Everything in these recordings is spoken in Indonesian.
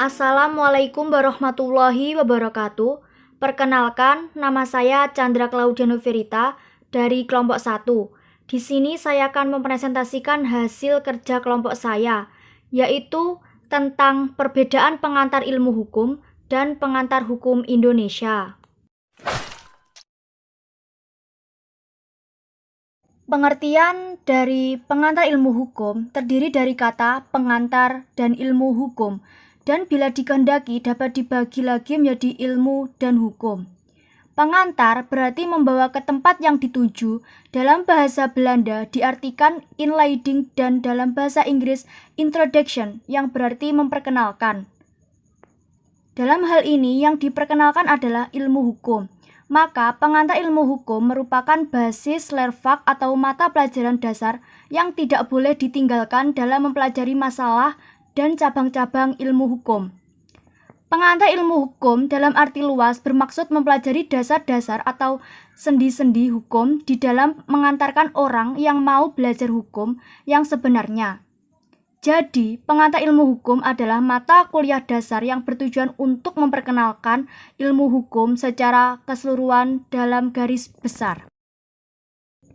Assalamualaikum warahmatullahi wabarakatuh. Perkenalkan, nama saya Chandra Claudia Noverita dari kelompok 1. Di sini saya akan mempresentasikan hasil kerja kelompok saya, yaitu tentang perbedaan pengantar ilmu hukum dan pengantar hukum Indonesia. Pengertian dari pengantar ilmu hukum terdiri dari kata pengantar dan ilmu hukum, dan bila dikehendaki dapat dibagi lagi menjadi ilmu dan hukum. Pengantar berarti membawa ke tempat yang dituju. Dalam bahasa Belanda diartikan inleiding dan dalam bahasa Inggris introduction yang berarti memperkenalkan. Dalam hal ini yang diperkenalkan adalah ilmu hukum. Maka pengantar ilmu hukum merupakan basis lervak atau mata pelajaran dasar yang tidak boleh ditinggalkan dalam mempelajari masalah dan cabang-cabang ilmu hukum. Pengantar ilmu hukum dalam arti luas bermaksud mempelajari dasar-dasar atau sendi-sendi hukum di dalam mengantarkan orang yang mau belajar hukum yang sebenarnya. Jadi, pengantar ilmu hukum adalah mata kuliah dasar yang bertujuan untuk memperkenalkan ilmu hukum secara keseluruhan dalam garis besar.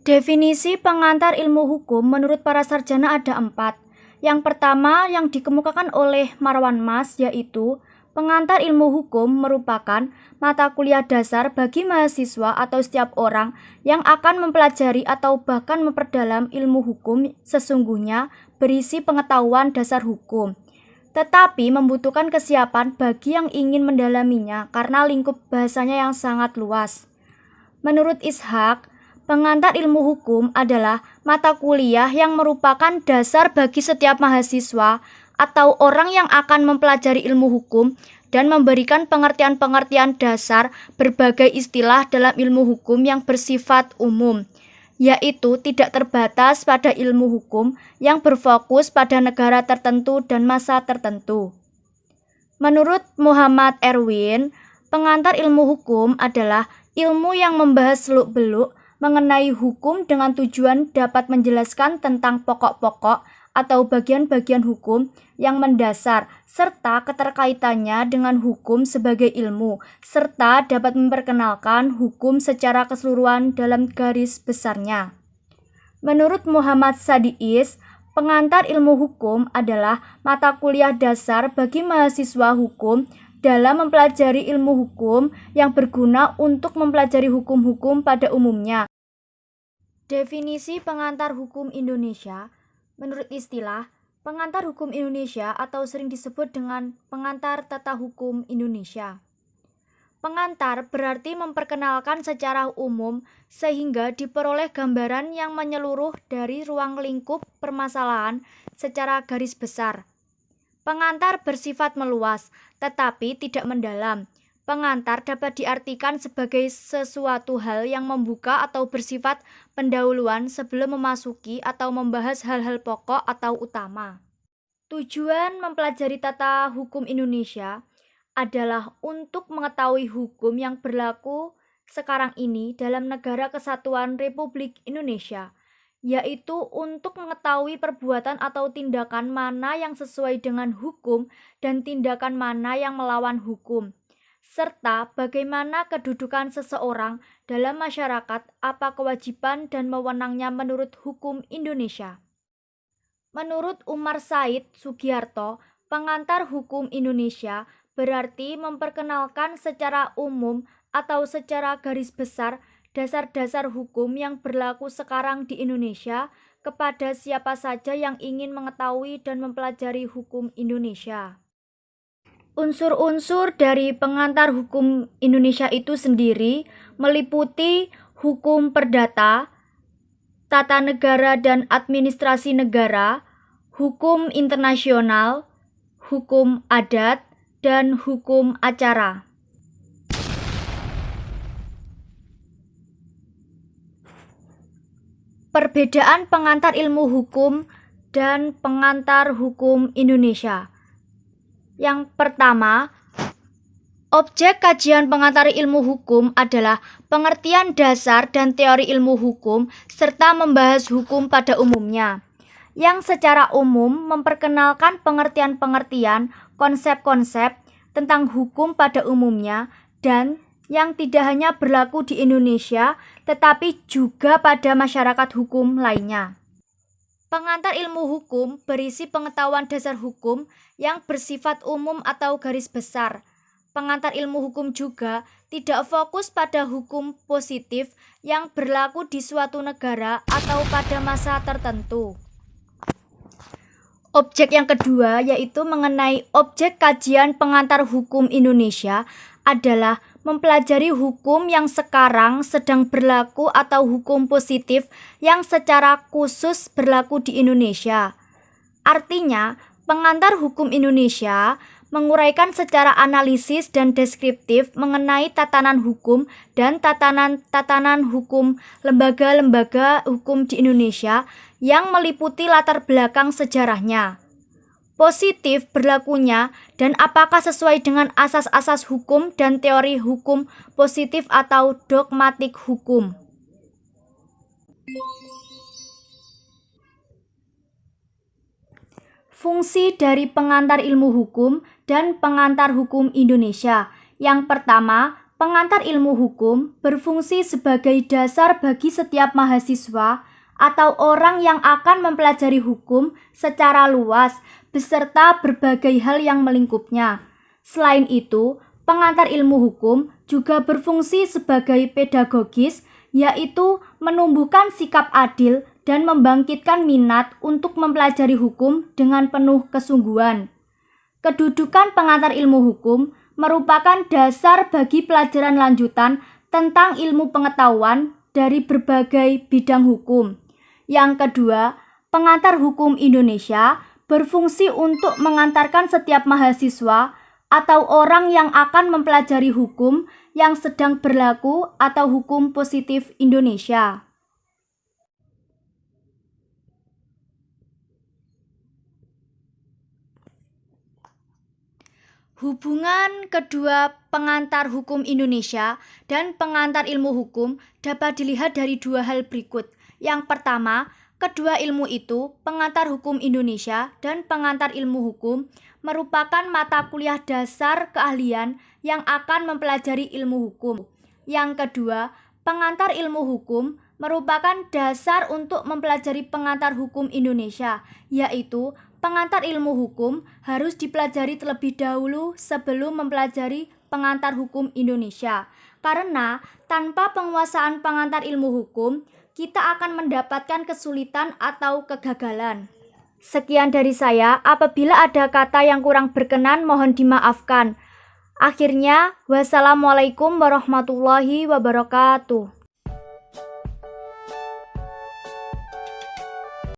Definisi pengantar ilmu hukum menurut para sarjana ada 4. Yang pertama yang dikemukakan oleh Marwan Mas yaitu pengantar ilmu hukum merupakan mata kuliah dasar bagi mahasiswa atau setiap orang yang akan mempelajari atau bahkan memperdalam ilmu hukum sesungguhnya berisi pengetahuan dasar hukum, tetapi membutuhkan kesiapan bagi yang ingin mendalaminya karena lingkup bahasanya yang sangat luas. Menurut Ishak, pengantar ilmu hukum adalah mata kuliah yang merupakan dasar bagi setiap mahasiswa atau orang yang akan mempelajari ilmu hukum dan memberikan pengertian-pengertian dasar berbagai istilah dalam ilmu hukum yang bersifat umum, yaitu tidak terbatas pada ilmu hukum yang berfokus pada negara tertentu dan masa tertentu. Menurut Muhammad Erwin, pengantar ilmu hukum adalah ilmu yang membahas seluk-beluk mengenai hukum dengan tujuan dapat menjelaskan tentang pokok-pokok atau bagian-bagian hukum yang mendasar serta keterkaitannya dengan hukum sebagai ilmu, serta dapat memperkenalkan hukum secara keseluruhan dalam garis besarnya. Menurut Muhammad Sadiis, pengantar ilmu hukum adalah mata kuliah dasar bagi mahasiswa hukum dalam mempelajari ilmu hukum yang berguna untuk mempelajari hukum-hukum pada umumnya. Definisi pengantar hukum Indonesia. Menurut istilah, pengantar hukum Indonesia atau sering disebut dengan pengantar tata hukum Indonesia. Pengantar berarti memperkenalkan secara umum sehingga diperoleh gambaran yang menyeluruh dari ruang lingkup permasalahan secara garis besar. Pengantar bersifat meluas tetapi tidak mendalam. Pengantar dapat diartikan sebagai sesuatu hal yang membuka atau bersifat pendahuluan sebelum memasuki atau membahas hal-hal pokok atau utama. Tujuan mempelajari tata hukum Indonesia adalah untuk mengetahui hukum yang berlaku sekarang ini dalam Negara Kesatuan Republik Indonesia, yaitu untuk mengetahui perbuatan atau tindakan mana yang sesuai dengan hukum dan tindakan mana yang melawan hukum, serta bagaimana kedudukan seseorang dalam masyarakat, apa kewajiban dan wewenangnya menurut hukum Indonesia. Menurut Umar Said Sugiarto, pengantar hukum Indonesia berarti memperkenalkan secara umum atau secara garis besar dasar-dasar hukum yang berlaku sekarang di Indonesia kepada siapa saja yang ingin mengetahui dan mempelajari hukum Indonesia. Unsur-unsur dari pengantar hukum Indonesia itu sendiri meliputi hukum perdata, tata negara dan administrasi negara, hukum internasional, hukum adat, dan hukum acara. Perbedaan pengantar ilmu hukum dan pengantar hukum Indonesia. Yang pertama, objek kajian pengantar ilmu hukum adalah pengertian dasar dan teori ilmu hukum serta membahas hukum pada umumnya. yang secara umum memperkenalkan pengertian-pengertian, konsep-konsep tentang hukum pada umumnya dan yang tidak hanya berlaku di Indonesia, tetapi juga pada masyarakat hukum lainnya. Pengantar ilmu hukum berisi pengetahuan dasar hukum yang bersifat umum atau garis besar. Pengantar ilmu hukum juga tidak fokus pada hukum positif yang berlaku di suatu negara atau pada masa tertentu. Objek yang kedua yaitu mengenai objek kajian pengantar hukum Indonesia adalah mempelajari hukum yang sekarang sedang berlaku atau hukum positif yang secara khusus berlaku di Indonesia. Artinya, pengantar hukum Indonesia menguraikan secara analisis dan deskriptif mengenai tatanan hukum dan tatanan hukum lembaga-lembaga hukum di Indonesia yang meliputi latar belakang sejarahnya, positif berlakunya, dan apakah sesuai dengan asas-asas hukum dan teori hukum positif atau dogmatik hukum. Fungsi dari pengantar ilmu hukum dan pengantar hukum Indonesia. Yang pertama, pengantar ilmu hukum berfungsi sebagai dasar bagi setiap mahasiswa atau orang yang akan mempelajari hukum secara luas beserta berbagai hal yang melingkupnya. Selain itu, pengantar ilmu hukum juga berfungsi sebagai pedagogis, yaitu menumbuhkan sikap adil dan membangkitkan minat untuk mempelajari hukum dengan penuh kesungguhan. Kedudukan pengantar ilmu hukum merupakan dasar bagi pelajaran lanjutan tentang ilmu pengetahuan dari berbagai bidang hukum. Yang kedua, pengantar hukum Indonesia berfungsi untuk mengantarkan setiap mahasiswa atau orang yang akan mempelajari hukum yang sedang berlaku atau hukum positif Indonesia. Hubungan kedua pengantar hukum Indonesia dan pengantar ilmu hukum dapat dilihat dari dua hal berikut. Yang pertama, kedua ilmu itu, pengantar hukum Indonesia dan pengantar ilmu hukum, merupakan mata kuliah dasar keahlian yang akan mempelajari ilmu hukum. Yang kedua, pengantar ilmu hukum merupakan dasar untuk mempelajari pengantar hukum Indonesia, yaitu pengantar ilmu hukum harus dipelajari terlebih dahulu sebelum mempelajari pengantar hukum Indonesia. Karena tanpa penguasaan pengantar ilmu hukum, kita akan mendapatkan kesulitan atau kegagalan. Sekian dari saya, apabila ada kata yang kurang berkenan mohon dimaafkan. Akhirnya, wassalamualaikum warahmatullahi wabarakatuh.